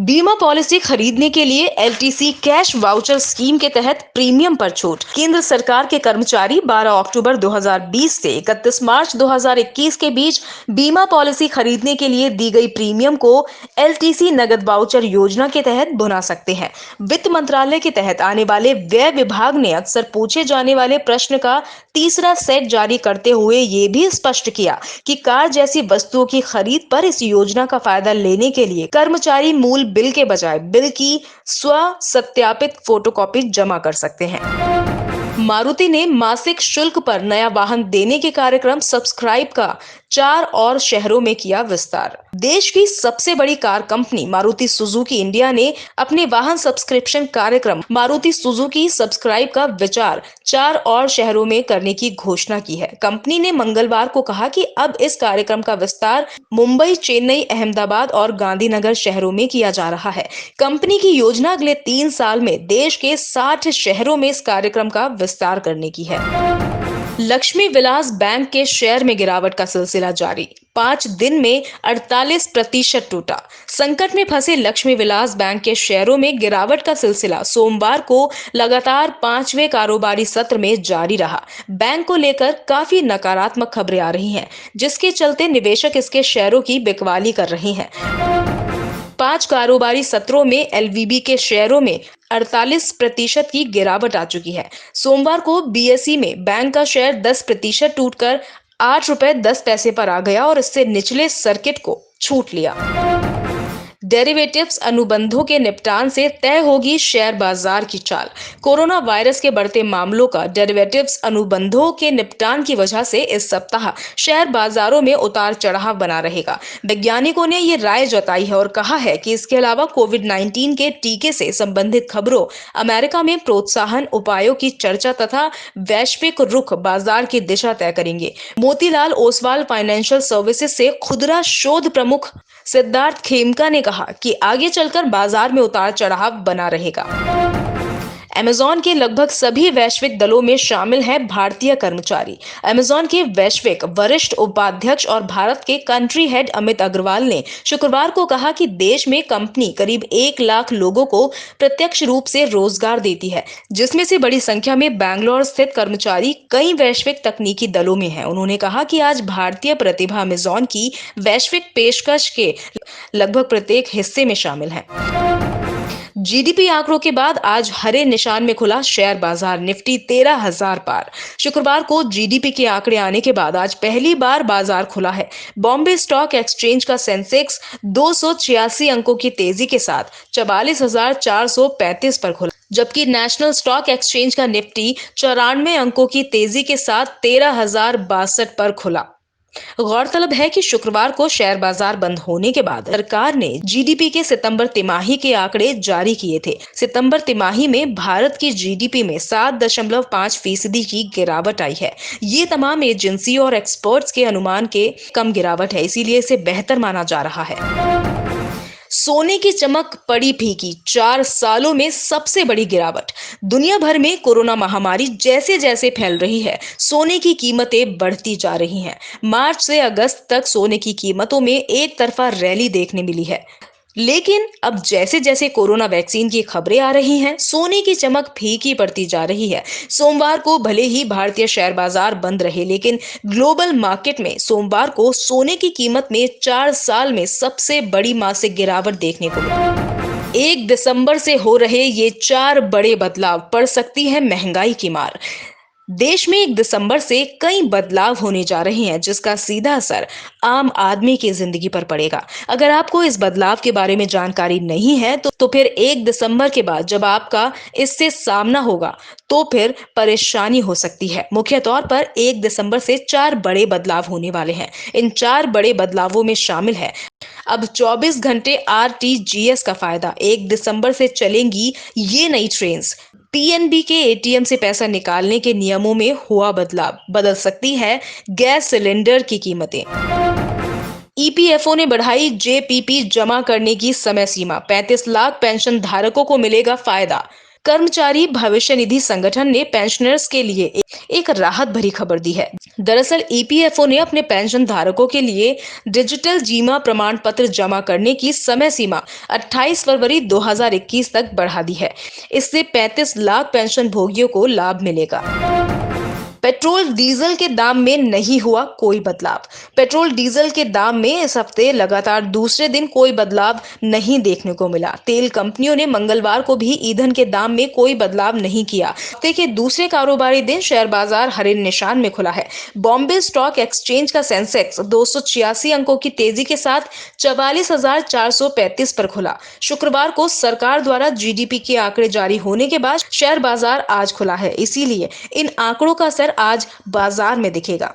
बीमा पॉलिसी खरीदने के लिए एलटीसी कैश वाउचर स्कीम के तहत प्रीमियम पर छूट। केंद्र सरकार के कर्मचारी 12 अक्टूबर 2020 से 31 मार्च 2021 के बीच बीमा पॉलिसी खरीदने के लिए दी गई प्रीमियम को एलटीसी नगद वाउचर योजना के तहत भुना सकते हैं। वित्त मंत्रालय के तहत आने वाले व्यय विभाग ने अक्सर पूछे जाने वाले प्रश्न का तीसरा सेट जारी करते हुए ये भी स्पष्ट किया कि कार जैसी वस्तुओं की खरीद पर इस योजना का फायदा लेने के लिए कर्मचारी मूल बिल के बजाय बिल की स्व सत्यापित फोटोकॉपी जमा कर सकते हैं। मारुति ने मासिक शुल्क पर नया वाहन देने के कार्यक्रम सब्सक्राइब का 4 और शहरों में किया विस्तार। देश की सबसे बड़ी car company Maruti Suzuki India ने अपने वाहन सब्सक्रिप्शन कार्यक्रम मारुति सुजुकी सब्सक्राइब का विचार 4 और शहरों में करने की घोषणा की है। कंपनी ने मंगलवार को कहा कि अब इस कार्यक्रम का विस्तार मुंबई, चेन्नई, अहमदाबाद और गांधीनगर शहरों में किया जा रहा है। कंपनी की योजना अगले 3 साल में देश के 60 शहरों में इस कार्यक्रम का विस्तार करने की है। लक्ष्मी विलास बैंक के शेयर में गिरावट का सिलसिला जारी। 5 दिन में 48% टूटा। संकट में फंसे लक्ष्मी विलास बैंक के शेयरों में गिरावट का सिलसिला सोमवार को लगातार 5वें कारोबारी सत्र में जारी रहा। बैंक को लेकर काफी नकारात्मक खबरें आ रही हैं, जिसके चलते निवेशक इसके शेयरों की बिकवाली कर रहे हैं। 5 कारोबारी सत्रों में एलवीबी के शेयरों में 48% की गिरावट आ चुकी है। सोमवार को बीएसई में बैंक का शेयर 10% टूटकर ₹8.10 पर आ गया और इससे निचले सर्किट को छूट लिया। डेरिवेटिव्स अनुबंधों के निपटान से तय होगी शेयर बाजार की चाल। कोरोना वायरस के बढ़ते मामलों का डेरिवेटिव्स अनुबंधों के निपटान की वजह से इस सप्ताह शेयर बाजारों में उतार चढ़ाव बना रहेगा। वैज्ञानिकों ने ये राय जताई है और कहा है कि इसके अलावा कोविड-19 के टीके से संबंधित खबरों, अमेरिका में प्रोत्साहन उपायों की चर्चा तथा वैश्विक रुख बाजार की दिशा तय करेंगे। मोतीलाल ओसवाल फाइनेंशियल सर्विसेज से खुदरा शोध प्रमुख सिद्धार्थ खेमका ने कहा कि आगे चलकर बाजार में उतार चढ़ाव बना रहेगा। अमेज़न के लगभग सभी वैश्विक दलों में शामिल हैं भारतीय कर्मचारी। अमेज़न के वैश्विक वरिष्ठ उपाध्यक्ष और भारत के कंट्री हेड अमित अग्रवाल ने शुक्रवार को कहा कि देश में कंपनी करीब 1 लाख लोगों को प्रत्यक्ष रूप से रोजगार देती है, जिसमें से बड़ी संख्या में बैंगलोर स्थित कर्मचारी कई वैश्विक तकनीकी दलों में हैं। उन्होंने कहा कि आज भारतीय प्रतिभा अमेज़न की वैश्विक पेशकश के लगभग प्रत्येक हिस्से में शामिल है। जीडीपी आंकड़ों के बाद आज हरे निशान में खुला शेयर बाजार। निफ्टी 13,000 पार। शुक्रवार को जीडीपी के आंकड़े आने के बाद आज पहली बार बाजार खुला है। बॉम्बे स्टॉक एक्सचेंज का सेंसेक्स 286 अंकों की तेजी के साथ 44,435 पर खुला, जबकि नेशनल स्टॉक एक्सचेंज का निफ्टी 94 अंकों की तेजी के साथ 13,062 पर खुला। गौरतलब है कि शुक्रवार को शेयर बाजार बंद होने के बाद सरकार ने जीडीपी के सितंबर तिमाही के आंकड़े जारी किए थे। सितंबर तिमाही में भारत की जीडीपी में 7.5% की गिरावट आई है। ये तमाम एजेंसी और एक्सपर्ट्स के अनुमान के कम गिरावट है, इसीलिए इसे बेहतर माना जा रहा है। सोने की चमक पड़ी फीकी। 4 सालों में सबसे बड़ी गिरावट। दुनिया भर में कोरोना महामारी जैसे जैसे फैल रही है, सोने की कीमतें बढ़ती जा रही हैं। मार्च से अगस्त तक सोने की कीमतों में एक तरफा रैली देखने मिली है, लेकिन अब जैसे जैसे कोरोना वैक्सीन की खबरें आ रही हैं, सोने की चमक फीकी पड़ती जा रही है। सोमवार को भले ही भारतीय शेयर बाजार बंद रहे, लेकिन ग्लोबल मार्केट में सोमवार को सोने की कीमत में 4 साल में सबसे बड़ी मासिक गिरावट देखने को मिली। 1 दिसंबर से हो रहे ये 4 बड़े बदलाव पड़ सकती है महंगाई की मार। देश में 1 दिसंबर से कई बदलाव होने जा रहे हैं, जिसका सीधा असर आम आदमी की जिंदगी पर पड़ेगा। अगर आपको इस बदलाव के बारे में जानकारी नहीं है तो फिर 1 दिसंबर के बाद जब आपका इससे सामना होगा तो फिर परेशानी हो सकती है। मुख्य तौर पर 1 दिसंबर से 4 बड़े बदलाव होने वाले हैं। इन 4 बड़े बदलावों में शामिल है अब 24 घंटे आरटीजीएस का फायदा। 1 दिसंबर से चलेंगी ये नई ट्रेन्स। पीएनबी के एटीएम से पैसा निकालने के नियमों में हुआ बदलाव। बदल सकती है गैस सिलेंडर की कीमतें। ईपीएफओ ने बढ़ाई जेपीपी जमा करने की समय सीमा। 35 लाख पेंशन धारकों को मिलेगा फायदा। कर्मचारी भविष्य निधि संगठन ने पेंशनर्स के लिए एक राहत भरी खबर दी है। दरअसल ईपीएफओ ने अपने पेंशन धारकों के लिए डिजिटल जीमा प्रमाण पत्र जमा करने की समय सीमा 28 फरवरी 2021 तक बढ़ा दी है। इससे 35 लाख पेंशन भोगियों को लाभ मिलेगा। पेट्रोल डीजल के दाम में नहीं हुआ कोई बदलाव। पेट्रोल डीजल के दाम में इस हफ्ते लगातार दूसरे दिन कोई बदलाव नहीं देखने को मिला। तेल कंपनियों ने मंगलवार को भी ईंधन के दाम में कोई बदलाव नहीं किया। हफ्ते के दूसरे कारोबारी दिन शेयर बाजार हरे निशान में खुला है। बॉम्बे स्टॉक एक्सचेंज का सेंसेक्स 286 अंकों की तेजी के साथ 44,435 पर खुला। शुक्रवार को सरकार द्वारा जीडीपी के आंकड़े जारी होने के बाद शेयर बाजार आज खुला है, इसीलिए इन आंकड़ों का असर आज बाजार में दिखेगा।